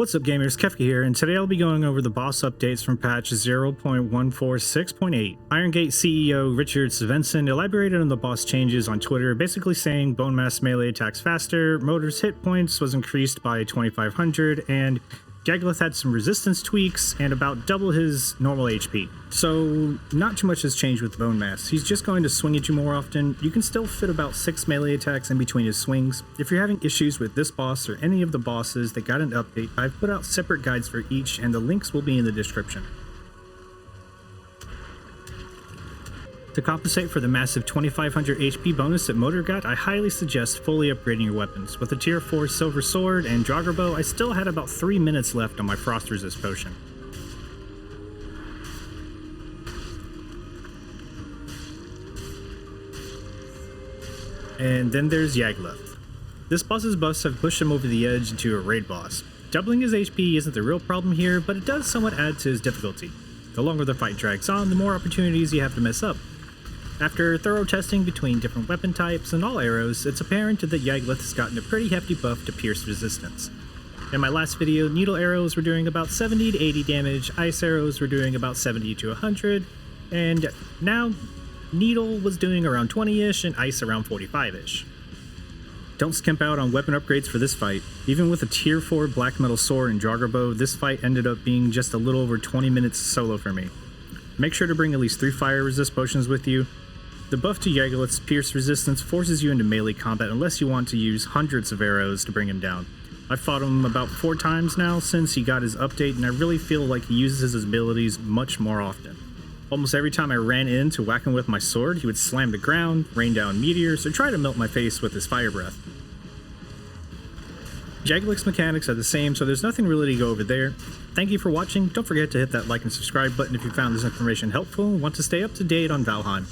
What's up gamers, Kefka here, and today I'll be going over the boss updates from patch 0.146.8. Iron Gate CEO Richard Svensson elaborated on the boss changes on Twitter, basically saying bone mass melee attacks faster, Motor's hit points was increased by 2500, and Jaglith had some resistance tweaks and about double his normal HP. So not too much has changed with Bone Mass. He's just going to swing at you more often. You can still fit about 6 melee attacks in between his swings. If you're having issues with this boss or any of the bosses that got an update, I've put out separate guides for each and the links will be in the description. To compensate for the massive 2500 HP bonus that Motor got, I highly suggest fully upgrading your weapons. With a tier 4 silver sword and Jogger bow, I still had about 3 minutes left on my frost resist potion. And then there's Jaglith. This boss's buffs have pushed him over the edge into a raid boss. Doubling his HP isn't the real problem here, but it does somewhat add to his difficulty. The longer the fight drags on, the more opportunities you have to mess up. After thorough testing between different weapon types and all arrows, it's apparent that Jaglith has gotten a pretty hefty buff to pierce resistance. In my last video, needle arrows were doing about 70 to 80 damage, ice arrows were doing about 70 to 100, and now needle was doing around 20-ish and ice around 45-ish. Don't skimp out on weapon upgrades for this fight. Even with a tier 4 black metal sword and Jogger bow, this fight ended up being just a little over 20 minutes solo for me. Make sure to bring at least 3 fire resist potions with you. The buff to Jaglith's pierce resistance forces you into melee combat unless you want to use hundreds of arrows to bring him down. I've fought him about 4 times now since he got his update, and I really feel like he uses his abilities much more often. Almost every time I ran in to whack him with my sword, he would slam the ground, rain down meteors, or try to melt my face with his fire breath. Jaglith's mechanics are the same, so there's nothing really to go over there. Thank you for watching. Don't forget to hit that like and subscribe button if you found this information helpful and want to stay up to date on Valheim.